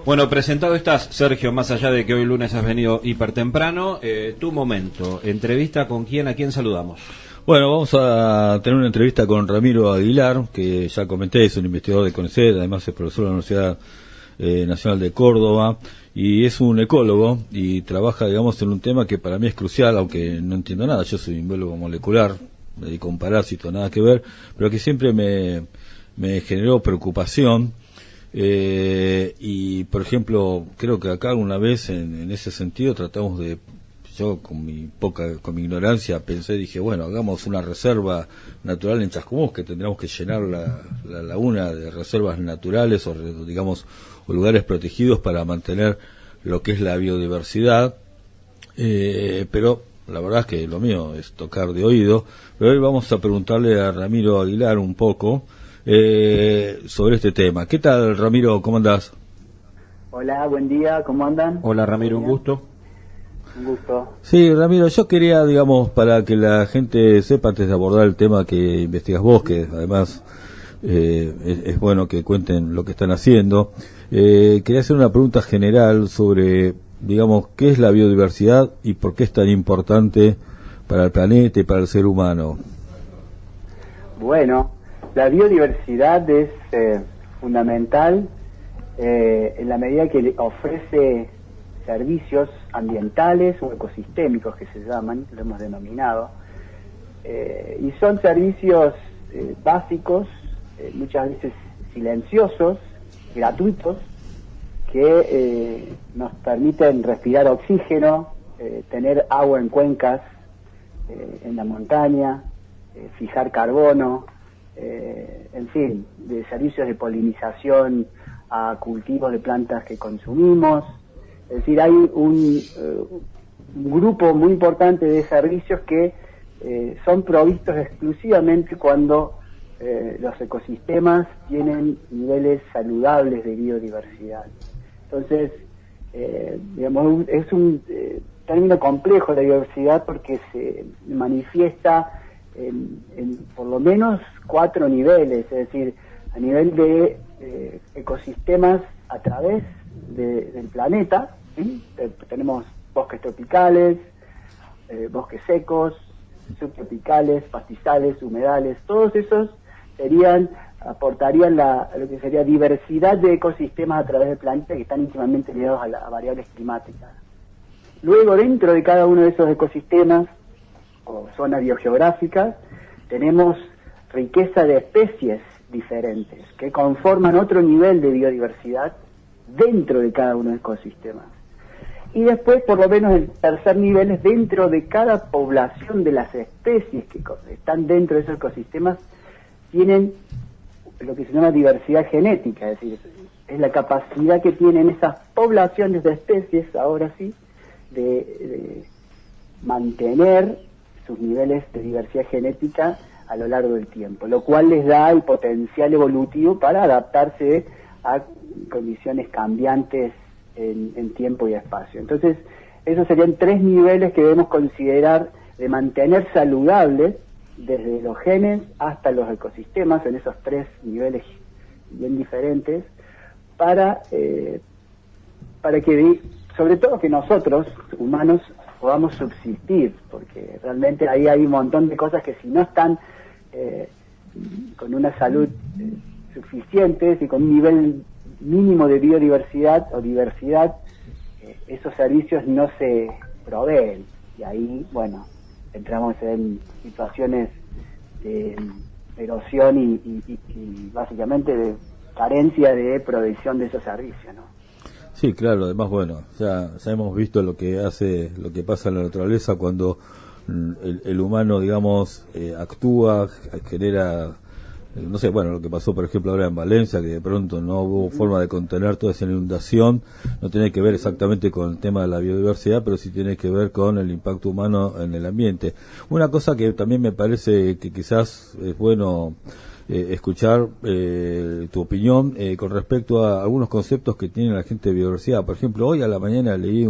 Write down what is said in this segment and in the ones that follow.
Bueno, presentado estás, Sergio, más allá de que hoy lunes has venido hiper temprano, tu momento, entrevista con quién, a quién saludamos. Bueno, vamos a tener una entrevista con Ramiro Aguilar, que ya comenté, es un investigador de CONICET, además es profesor de la Universidad Nacional de Córdoba, y es un ecólogo, y trabaja, digamos, en un tema que para mí es crucial, aunque no entiendo nada. Yo soy biólogo molecular, me dedico a un parásito, nada que ver, pero que siempre me generó preocupación. Y por ejemplo, creo que acá alguna vez en ese sentido tratamos de, yo con mi ignorancia pensé, dije, bueno, hagamos una reserva natural en Chascomús, que tendríamos que llenar la laguna de reservas naturales o digamos o lugares protegidos para mantener lo que es la biodiversidad, pero la verdad es que lo mío es tocar de oído. Pero hoy vamos a preguntarle a Ramiro Aguilar un poco sobre este tema. ¿Qué tal, Ramiro? ¿Cómo andás? Hola, buen día, ¿cómo andan? Hola, Ramiro, un gusto. Un gusto. Sí, Ramiro, yo quería, digamos, para que la gente sepa antes de abordar el tema que investigas vos, que además es bueno que cuenten lo que están haciendo, quería hacer una pregunta general sobre, digamos, qué es la biodiversidad y por qué es tan importante para el planeta y para el ser humano. Bueno, la biodiversidad es fundamental en la medida que ofrece servicios ambientales o ecosistémicos, que se llaman, lo hemos denominado, y son servicios básicos, muchas veces silenciosos, gratuitos, que nos permiten respirar oxígeno, tener agua en cuencas, en la montaña, fijar carbono, en fin, de servicios de polinización a cultivos de plantas que consumimos. Es decir, hay un grupo muy importante de servicios que son provistos exclusivamente cuando los ecosistemas tienen niveles saludables de biodiversidad. Entonces, digamos, es un término complejo la biodiversidad porque se manifiesta en por lo menos 4 niveles, es decir, a nivel de ecosistemas a través del planeta, ¿sí? Tenemos bosques tropicales, bosques secos, subtropicales, pastizales, humedales, todos esos aportarían lo que sería diversidad de ecosistemas a través del planeta que están íntimamente ligados a variables climáticas. Luego, dentro de cada uno de esos ecosistemas o zonas biogeográficas, tenemos riqueza de especies diferentes que conforman otro nivel de biodiversidad dentro de cada uno de los ecosistemas. Y después, por lo menos, el tercer nivel es dentro de cada población de las especies que están dentro de esos ecosistemas, tienen lo que se llama diversidad genética, es decir, es la capacidad que tienen esas poblaciones de especies, ahora sí, de mantener sus niveles de diversidad genética a lo largo del tiempo, lo cual les da el potencial evolutivo para adaptarse a condiciones cambiantes en tiempo y espacio. Entonces, esos serían 3 niveles que debemos considerar de mantener saludables desde los genes hasta los ecosistemas, en esos 3 niveles bien diferentes, para que, sobre todo, que nosotros, humanos, podamos subsistir, porque realmente ahí hay un montón de cosas que si no están con una salud suficiente y con un nivel mínimo de biodiversidad o diversidad, esos servicios no se proveen, y ahí, bueno, entramos en situaciones de erosión y básicamente de carencia de provisión de esos servicios, ¿no? Sí, claro, además, bueno, ya hemos visto lo que pasa en la naturaleza cuando el humano, digamos, actúa, genera, no sé, bueno, lo que pasó, por ejemplo, ahora en Valencia, que de pronto no hubo forma de contener toda esa inundación, no tiene que ver exactamente con el tema de la biodiversidad, pero sí tiene que ver con el impacto humano en el ambiente. Una cosa que también me parece que quizás es bueno escuchar tu opinión con respecto a algunos conceptos que tiene la gente de biodiversidad. Por ejemplo, hoy a la mañana leí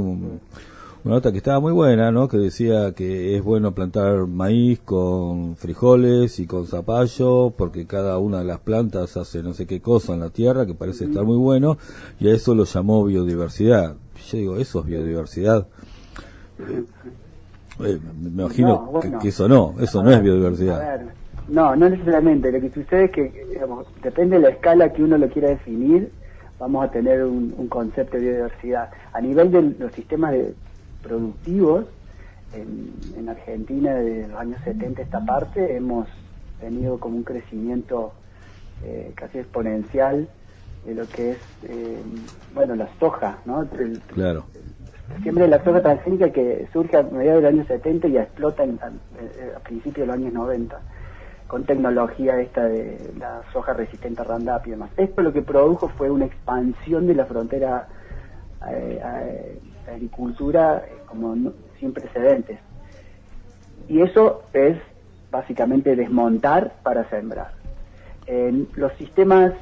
una nota que estaba muy buena, ¿no? Que decía que es bueno plantar maíz con frijoles y con zapallo, porque cada una de las plantas hace no sé qué cosa en la tierra, que parece estar muy bueno, y a eso lo llamó biodiversidad. Yo digo, ¿eso es biodiversidad? Me imagino No, bueno, que eso no es biodiversidad. A ver, no necesariamente. Lo que sucede es que, digamos, depende de la escala que uno lo quiera definir, vamos a tener un concepto de biodiversidad. A nivel de los sistemas productivos, en Argentina desde los años 70 esta parte hemos tenido como un crecimiento casi exponencial de lo que es, la soja, ¿no? Claro. Siempre la soja transgénica que surge a mediados del año 70 y explota a principios de los años 90 con tecnología esta de la soja resistente a Roundup y demás. Esto lo que produjo fue una expansión de la frontera agricultura sin precedentes. Y eso es básicamente desmontar para sembrar. Los sistemas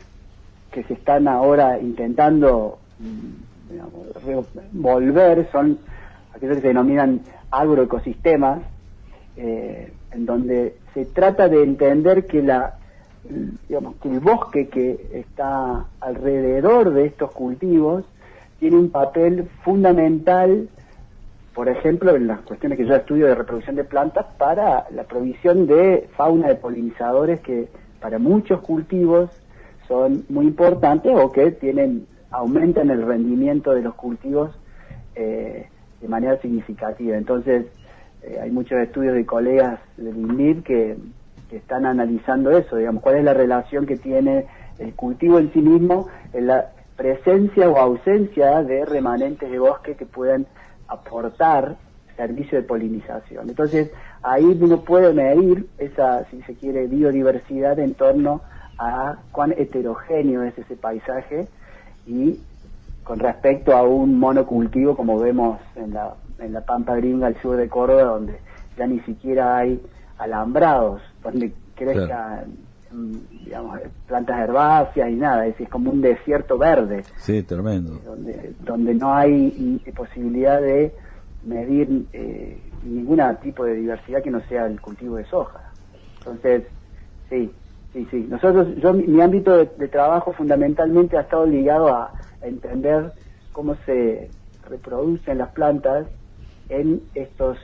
que se están ahora intentando volver son aquellos que se denominan agroecosistemas, en donde se trata de entender que que el bosque que está alrededor de estos cultivos tiene un papel fundamental, por ejemplo, en las cuestiones que yo estudio de reproducción de plantas, para la provisión de fauna de polinizadores que para muchos cultivos son muy importantes o que aumentan el rendimiento de los cultivos de manera significativa. Entonces, hay muchos estudios de colegas del INDIR que están analizando eso, digamos, cuál es la relación que tiene el cultivo en sí mismo en la presencia o ausencia de remanentes de bosque que puedan aportar servicio de polinización. Entonces, ahí uno puede medir esa, si se quiere, biodiversidad en torno a cuán heterogéneo es ese paisaje y con respecto a un monocultivo como vemos en la Pampa Gringa al sur de Córdoba, donde ya ni siquiera hay alambrados donde crezcan, digamos, plantas herbáceas y nada, es como un desierto verde. Sí, tremendo. Donde no hay mi de medir ningún tipo de diversidad que no sea el cultivo de soja. Entonces, sí. Mi ámbito de trabajo fundamentalmente ha estado ligado a entender cómo se reproducen las plantas en estos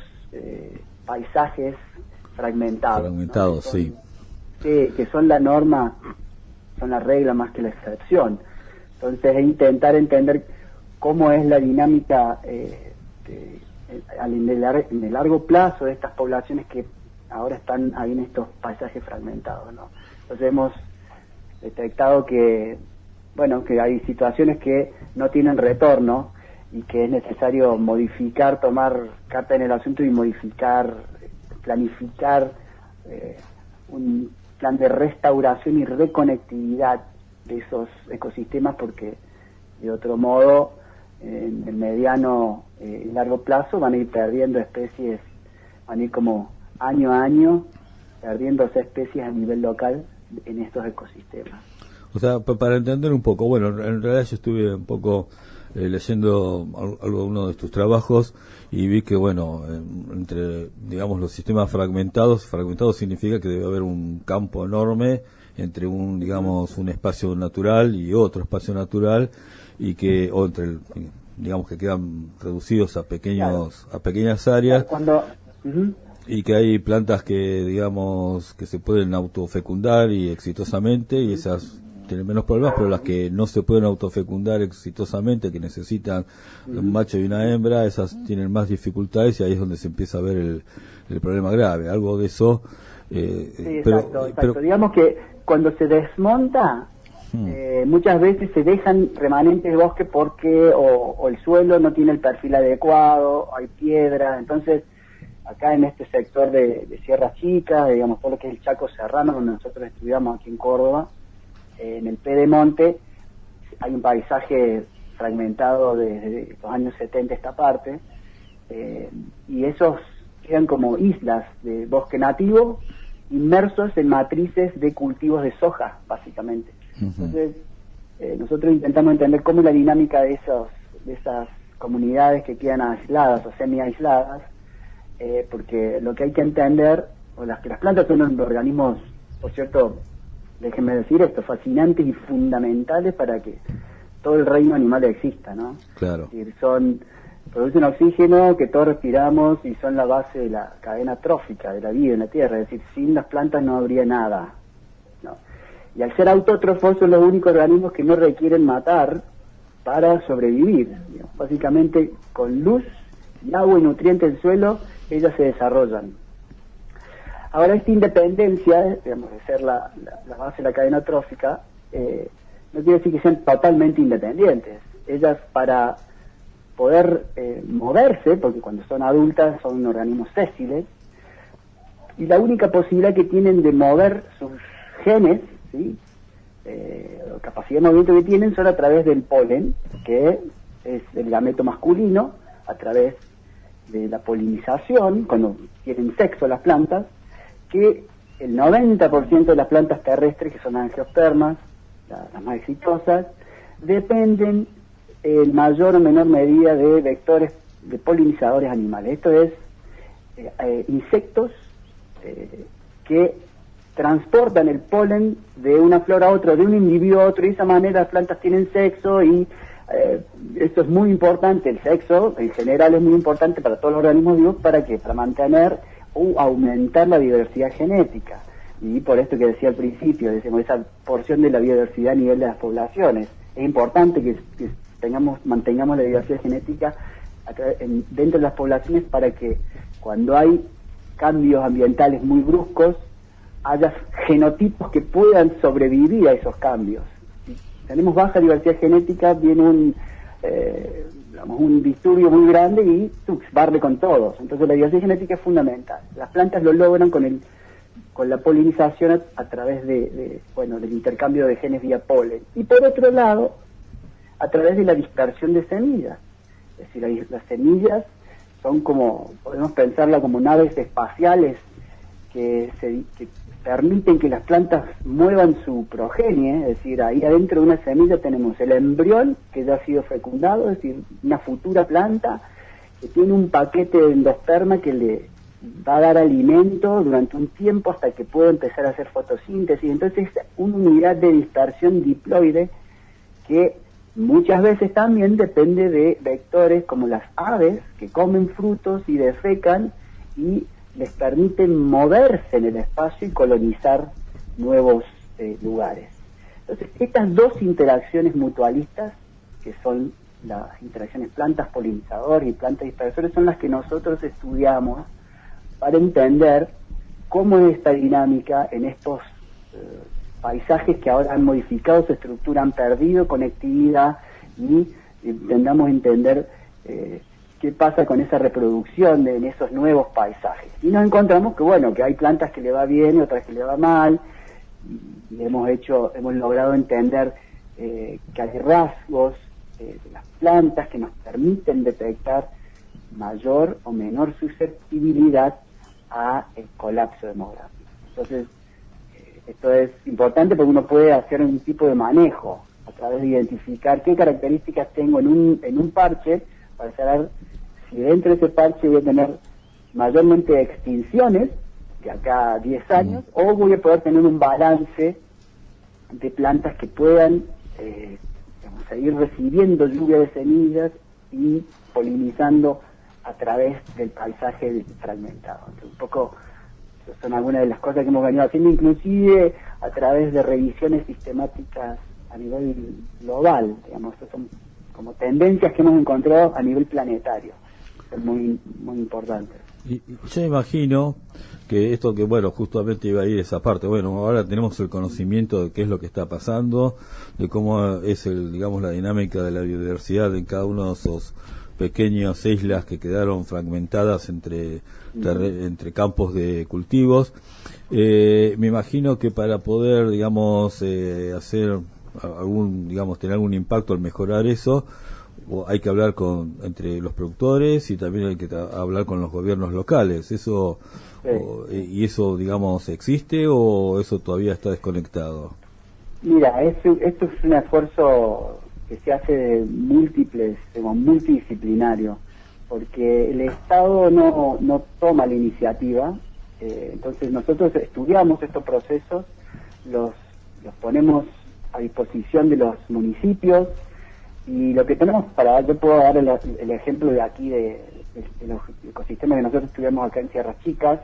paisajes fragmentados. Fragmentados, ¿no? Sí. Que son la norma, son la regla más que la excepción. Entonces, es intentar entender cómo es la dinámica en el largo plazo de estas poblaciones que ahora están ahí en estos paisajes fragmentados, ¿no? Entonces hemos detectado que hay situaciones que no tienen retorno y que es necesario tomar carta en el asunto y planificar un plan de restauración y reconectividad de esos ecosistemas, porque de otro modo en el mediano y largo plazo van a ir perdiendo especies, van a ir como año a año perdiéndose especies a nivel local en estos ecosistemas. O sea, para entender un poco, bueno, en realidad yo estuve un poco leyendo uno de tus trabajos y vi que, bueno, entre, digamos, los sistemas fragmentados significa que debe haber un campo enorme entre un espacio natural y otro espacio natural, y que, digamos, que quedan reducidos a pequeñas áreas. Y que hay plantas que, digamos, que se pueden autofecundar y exitosamente, y esas tienen menos problemas, pero las que no se pueden autofecundar exitosamente, que necesitan un macho y una hembra, esas tienen más dificultades, y ahí es donde se empieza a ver el problema grave. Algo de eso. Sí, exacto. Digamos que cuando se desmonta, muchas veces se dejan remanentes de bosque porque o el suelo no tiene el perfil adecuado, hay piedras. Entonces, acá en este sector de Sierra Chica, digamos, todo lo que es el Chaco Serrano, donde nosotros estudiamos aquí en Córdoba, en el Pedemonte, hay un paisaje fragmentado desde los años 70 esta parte, y esos quedan como islas de bosque nativo inmersos en matrices de cultivos de soja, básicamente. Entonces, nosotros intentamos entender cómo es la dinámica de esas comunidades que quedan aisladas o semi-aisladas, porque lo que hay que entender, que las plantas son unos organismos, por cierto, déjenme decir esto, fascinantes y fundamentales para que todo el reino animal exista, ¿no? Claro. Es decir, producen oxígeno que todos respiramos y son la base de la cadena trófica de la vida en la Tierra, es decir, sin las plantas no habría nada, ¿no? Y al ser autótrofos son los únicos organismos que no requieren matar para sobrevivir, digamos. Básicamente con luz y agua y nutrientes del suelo ellas se desarrollan. Ahora esta independencia, digamos, de ser la base de la cadena trófica, no quiere decir que sean totalmente independientes. Ellas para poder moverse, porque cuando son adultas son organismos sésiles, y la única posibilidad que tienen de mover sus genes, ¿sí? La capacidad de movimiento que tienen son a través del polen, que es el gameto masculino, a través de la polinización, cuando tienen sexo las plantas, que el 90% de las plantas terrestres, que son angiospermas, las más exitosas, dependen en mayor o menor medida de vectores, de polinizadores animales. Esto es insectos que transportan el polen de una flor a otra, de un individuo a otro, y de esa manera las plantas tienen sexo, y esto es muy importante. El sexo en general es muy importante para todos los organismos vivos. ¿Para qué? Para mantener o aumentar la diversidad genética, y por esto que decía al principio, decimos, esa porción de la biodiversidad a nivel de las poblaciones. Es importante que mantengamos la diversidad genética dentro de las poblaciones, para que cuando hay cambios ambientales muy bruscos haya genotipos que puedan sobrevivir a esos cambios. Si tenemos baja diversidad genética, viene un disturbio muy grande y barre con todos. Entonces la diversidad genética es fundamental. Las plantas lo logran con la polinización a través del intercambio de genes vía polen. Y por otro lado, a través de la dispersión de semillas. Es decir, las semillas son podemos pensarla como naves espaciales que permiten que las plantas muevan su progenie. Es decir, ahí adentro de una semilla tenemos el embrión que ya ha sido fecundado, es decir, una futura planta que tiene un paquete de endosperma que le va a dar alimento durante un tiempo hasta que pueda empezar a hacer fotosíntesis. Entonces es una unidad de dispersión diploide que muchas veces también depende de vectores como las aves, que comen frutos y defecan y les permiten moverse en el espacio y colonizar nuevos lugares. Entonces, estas dos interacciones mutualistas, que son las interacciones plantas polinizadores y plantas dispersores, son las que nosotros estudiamos para entender cómo es esta dinámica en estos paisajes que ahora han modificado su estructura, han perdido conectividad, y intentamos entender qué pasa con esa reproducción en esos nuevos paisajes. Y nos encontramos que hay plantas que le va bien y otras que le va mal, y hemos logrado entender que hay rasgos de las plantas que nos permiten detectar mayor o menor susceptibilidad a el colapso demográfico. Entonces, esto es importante porque uno puede hacer un tipo de manejo a través de identificar qué características tengo en un parche, para saber si dentro de ese parche voy a tener mayormente extinciones de acá a 10 años, o voy a poder tener un balance de plantas que puedan seguir recibiendo lluvia de semillas y polinizando a través del paisaje fragmentado. Entonces, un poco son algunas de las cosas que hemos venido haciendo, inclusive a través de revisiones sistemáticas a nivel global. Digamos, estas son como tendencias que hemos encontrado a nivel planetario, son muy, muy importantes. Y yo imagino que esto justamente iba a ir esa parte. Bueno, ahora tenemos el conocimiento de qué es lo que está pasando, de cómo es la dinámica de la biodiversidad en cada uno de esos pequeñas islas que quedaron fragmentadas entre campos de cultivos. Me imagino que para poder, hacer tener algún impacto al mejorar eso, hay que hablar entre los productores, y también hay que hablar con los gobiernos locales. Eso, y eso, ¿existe o eso todavía está desconectado? Mira, esto es un esfuerzo que se hace de multidisciplinario, porque el Estado no toma la iniciativa. Entonces nosotros estudiamos estos procesos, los ponemos a disposición de los municipios, y lo que tenemos yo puedo dar el ejemplo de aquí de los ecosistemas que nosotros estudiamos acá en Sierras Chicas.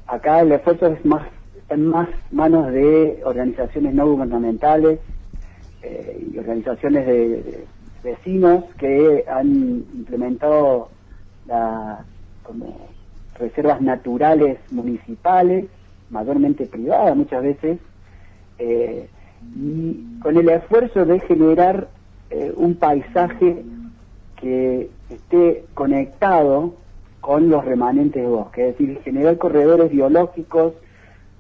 Acá el esfuerzo está en más manos de organizaciones no gubernamentales y organizaciones de vecinos que han implementado como reservas naturales municipales, mayormente privadas muchas veces, y con el esfuerzo de generar un paisaje que esté conectado con los remanentes de bosque, es decir, generar corredores biológicos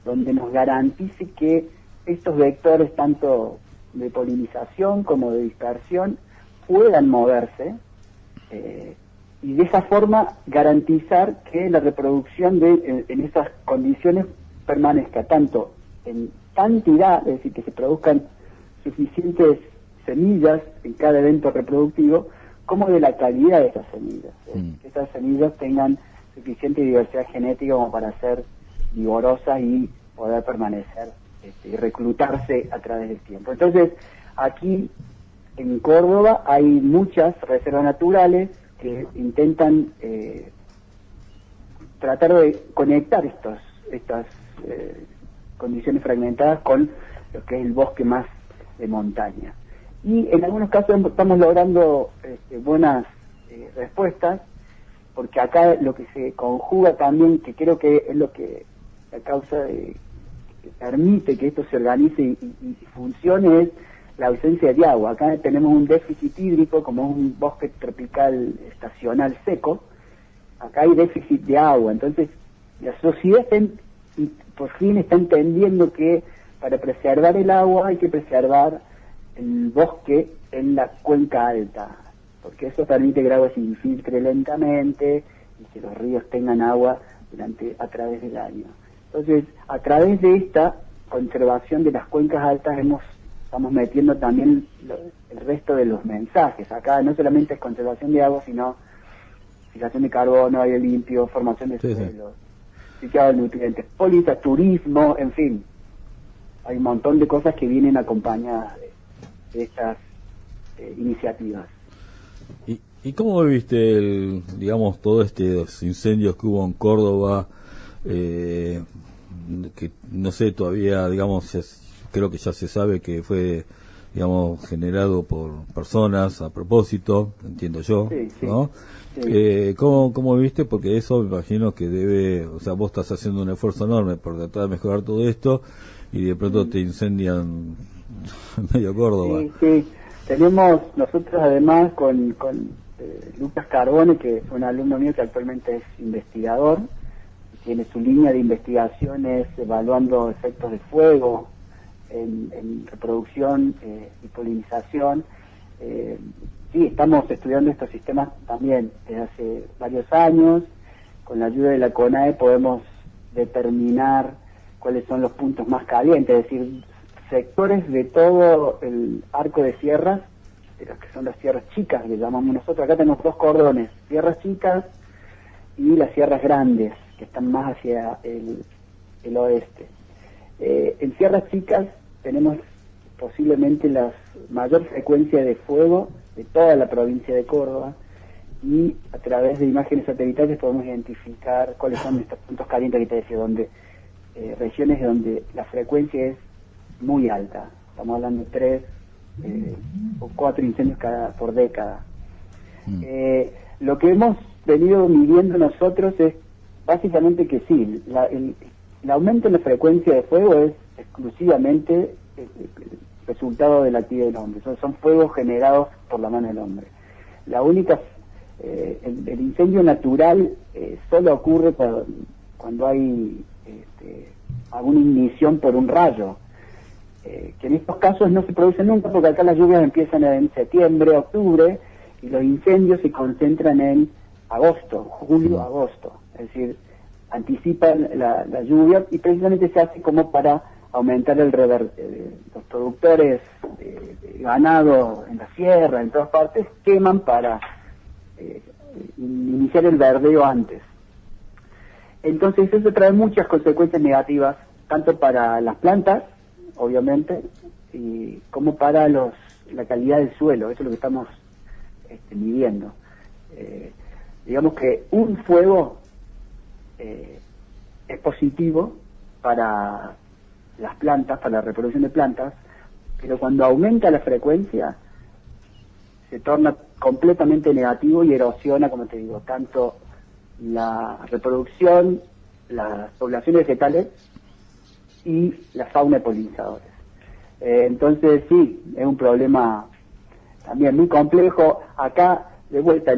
donde nos garantice que estos vectores, tanto de polinización como de dispersión, puedan moverse, y de esa forma garantizar que la reproducción en esas condiciones permanezca tanto en cantidad, es decir, que se produzcan suficientes semillas en cada evento reproductivo, como de la calidad de esas semillas, que esas semillas tengan suficiente diversidad genética como para ser vigorosas y poder permanecer y reclutarse a través del tiempo. Entonces, aquí en Córdoba hay muchas reservas naturales que intentan tratar de conectar estas condiciones fragmentadas con lo que es el bosque más de montaña. Y en algunos casos estamos logrando buenas respuestas, porque acá lo que se conjuga también, que creo que es lo que la causa que permite que esto se organice y funcione, es la ausencia de agua. Acá tenemos un déficit hídrico, como un bosque tropical estacional seco. Acá hay déficit de agua, entonces la sociedad por fin está entendiendo que para preservar el agua hay que preservar el bosque en la cuenca alta, porque eso permite que el agua se infiltre lentamente y que los ríos tengan agua a través del año. Entonces, a través de esta conservación de las cuencas altas estamos metiendo también el resto de los mensajes. Acá no solamente es conservación de agua, sino fijación de carbono, aire limpio, formación de suelos, ciclado de nutrientes, política, turismo, en fin. Hay un montón de cosas que vienen acompañadas de estas iniciativas. ¿Y cómo viste digamos, todos estos incendios que hubo en Córdoba, que no sé, todavía, digamos, creo que ya se sabe que fue, digamos, generado por personas a propósito, entiendo yo, ¿no? Sí. ¿Cómo viste? Porque eso me imagino que o sea, vos estás haciendo un esfuerzo enorme por tratar de mejorar todo esto y de pronto te incendian medio Córdoba. Sí. Tenemos nosotros además con Lucas Carbone, que es un alumno mío que actualmente es investigador, tiene su línea de investigaciones evaluando efectos de fuego en reproducción y polinización. Sí, estamos estudiando estos sistemas también desde hace varios años. Con la ayuda de la CONAE podemos determinar cuáles son los puntos más calientes, es decir, sectores de todo el arco de sierras, de las que son las sierras chicas, que llamamos nosotros. Acá tenemos dos cordones, sierras chicas y las sierras grandes, que están más hacia el oeste. En sierras chicas tenemos posiblemente la mayor frecuencia de fuego de toda la provincia de Córdoba, y a través de imágenes satelitales podemos identificar cuáles son estos puntos calientes que te decía, regiones donde la frecuencia es muy alta. Estamos hablando de 3 o 4 incendios por década. Lo que hemos venido midiendo nosotros es básicamente que sí, el aumento en la frecuencia de fuego es exclusivamente resultado de la actividad del hombre. Son fuegos generados por la mano del hombre. La única el incendio natural solo ocurre cuando hay alguna ignición por un rayo, que en estos casos no se produce nunca, porque acá las lluvias empiezan en septiembre, octubre, y los incendios se concentran en agosto, julio, agosto, es decir, anticipan la lluvia, y precisamente se hace como para aumentar los productores de ganado en la sierra, en todas partes, queman para iniciar el verdeo antes. Entonces eso trae muchas consecuencias negativas, tanto para las plantas, obviamente, como para la calidad del suelo. Eso es lo que estamos midiendo. Digamos que un fuego es positivo para las plantas, para la reproducción de plantas, pero cuando aumenta la frecuencia se torna completamente negativo y erosiona, como te digo, tanto la reproducción, las poblaciones vegetales y la fauna de polinizadores. Entonces sí, es un problema también muy complejo. Acá, de vuelta,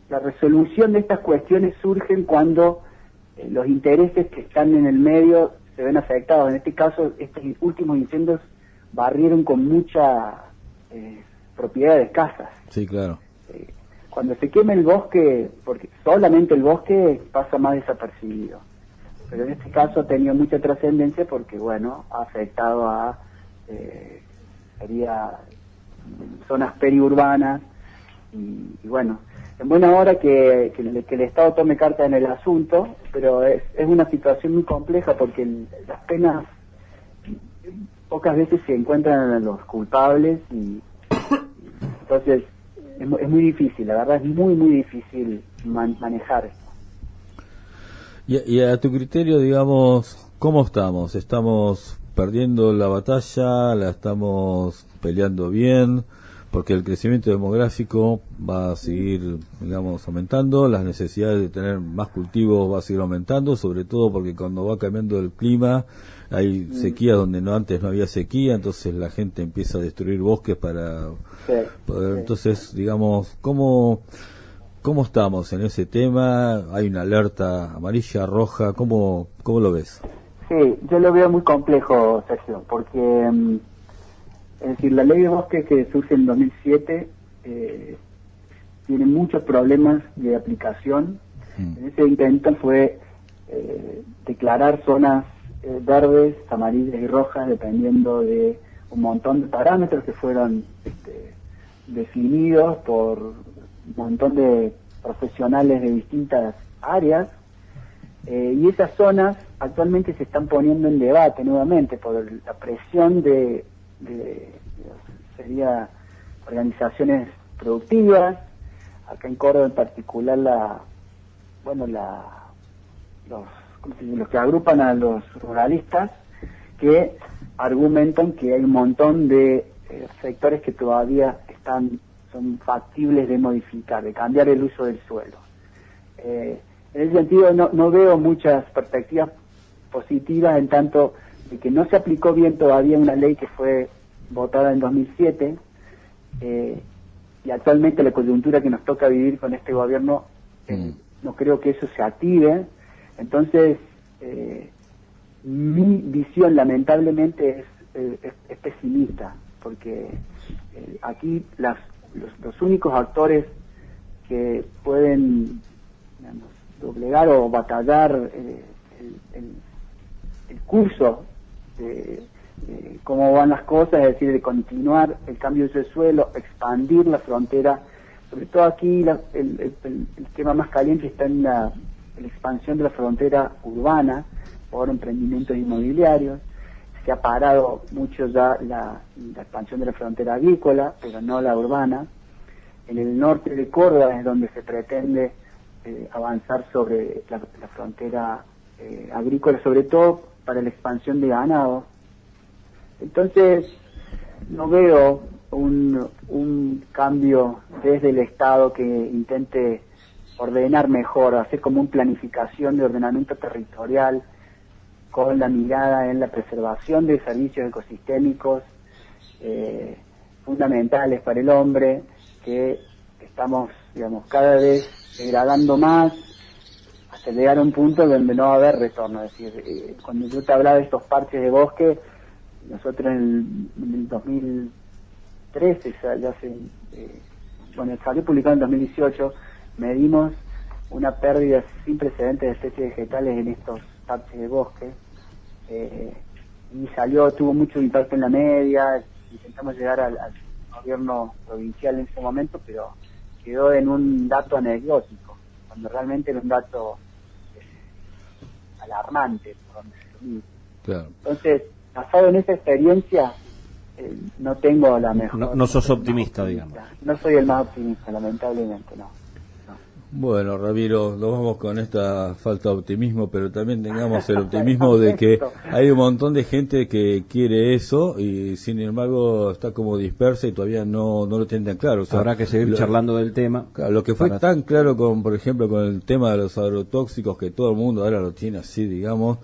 la resolución de estas cuestiones surgen cuando los intereses que están en el medio se ven afectados. En este caso, estos últimos incendios barrieron con mucha propiedad de casas. Sí, claro. Cuando se quema el bosque, porque solamente el bosque pasa más desapercibido, pero en este caso ha tenido mucha trascendencia porque, bueno, ha afectado a sería zonas periurbanas y bueno, en buena hora que el Estado tome carta en el asunto, pero es una situación muy compleja porque las penas pocas veces se encuentran a los culpables y entonces es muy difícil, la verdad es muy difícil manejar esto. Y a tu criterio, digamos, ¿cómo estamos? ¿Estamos perdiendo la batalla? ¿La estamos peleando bien? Porque el crecimiento demográfico va a seguir, digamos, aumentando, las necesidades de tener más cultivos va a seguir aumentando, sobre todo porque cuando va cambiando el clima hay sequía donde antes no había sequía, entonces la gente empieza a destruir bosques para poder, entonces, digamos, ¿cómo estamos en ese tema? ¿Hay una alerta amarilla, roja? ¿Cómo lo ves? Sí, yo lo veo muy complejo, Sergio, porque es decir, la ley de bosque que surge en 2007 tiene muchos problemas de aplicación. En ese intento fue declarar zonas verdes, amarillas y rojas, dependiendo de un montón de parámetros que fueron definidos por un montón de profesionales de distintas áreas. Y esas zonas actualmente se están poniendo en debate nuevamente por la presión de sería organizaciones productivas, acá en Córdoba en particular los que agrupan a los ruralistas, que argumentan que hay un montón de sectores que todavía son factibles de modificar, de cambiar el uso del suelo. En ese sentido no veo muchas perspectivas positivas, en tanto de que no se aplicó bien todavía una ley que fue votada en 2007 y actualmente la coyuntura que nos toca vivir con este gobierno no creo que eso se active. Entonces mi visión lamentablemente es pesimista, porque aquí los únicos actores que pueden, digamos, doblegar o batallar el curso de cómo van las cosas, es decir, de continuar el cambio de suelo, expandir la frontera, sobre todo aquí el tema más caliente está en la expansión de la frontera urbana por emprendimientos inmobiliarios. Se ha parado mucho ya la expansión de la frontera agrícola, pero no la urbana. En el norte de Córdoba es donde se pretende avanzar sobre la frontera agrícola, sobre todo para la expansión de ganado. Entonces no veo un cambio desde el Estado que intente ordenar mejor, hacer como una planificación de ordenamiento territorial con la mirada en la preservación de servicios ecosistémicos fundamentales para el hombre, que estamos, digamos, cada vez degradando más hasta llegar a un punto donde no va a haber retorno. Es decir, cuando yo te hablaba de estos parches de bosque, nosotros en el 2013, salió publicado en 2018, medimos una pérdida sin precedentes de especies vegetales en estos parches de bosque, y tuvo mucho impacto en la media. Intentamos llegar al gobierno provincial en ese momento, pero quedó en un dato anecdótico, cuando realmente era un dato alarmante, por donde se lo mire. Claro. Entonces, basado en esa experiencia, no tengo la mejor... No sos optimista, digamos. No soy el más optimista, lamentablemente, no. Bueno, Ramiro, nos vamos con esta falta de optimismo, pero también tengamos el optimismo de que hay un montón de gente que quiere eso y sin embargo está como dispersa y todavía no lo tienen tan claro. O sea, habrá que seguir charlando del tema. Lo que fue tan claro por ejemplo, con el tema de los agrotóxicos, que todo el mundo ahora lo tiene así, digamos,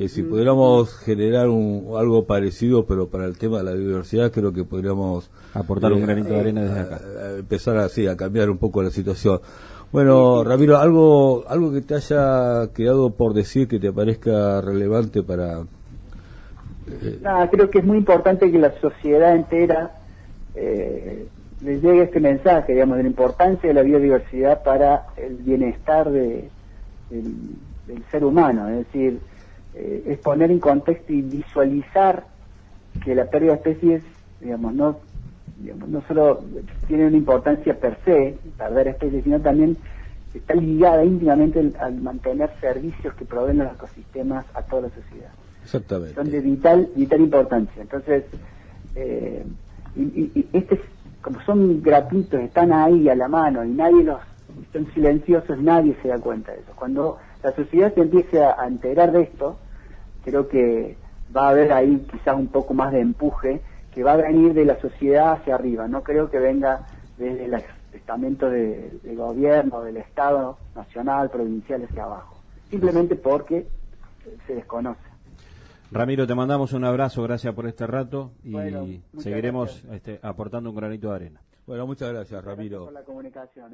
si pudiéramos generar algo parecido, pero para el tema de la biodiversidad, creo que podríamos aportar un granito de arena desde acá. Empezar así a cambiar un poco la situación. Bueno, Ramiro, algo que te haya quedado por decir que te parezca relevante para... creo que es muy importante que la sociedad entera le llegue este mensaje, digamos, de la importancia de la biodiversidad para el bienestar del ser humano. Es decir, es poner en contexto y visualizar que la pérdida de especies, digamos, no solo tiene una importancia per se, perder especies, sino también está ligada íntimamente al mantener servicios que proveen los ecosistemas a toda la sociedad. Exactamente. Son de vital importancia. Entonces, como son gratuitos, están ahí a la mano y son silenciosos, nadie se da cuenta de eso. Cuando la sociedad se empiece a enterar de esto, creo que va a haber ahí quizás un poco más de empuje, que va a venir de la sociedad hacia arriba. No creo que venga desde el estamento del gobierno, del Estado nacional, provincial hacia abajo. Simplemente porque se desconoce. Ramiro, te mandamos un abrazo, gracias por este rato y seguiremos gracias. aportando un granito de arena. Bueno, muchas gracias, Ramiro. Gracias por la comunicación.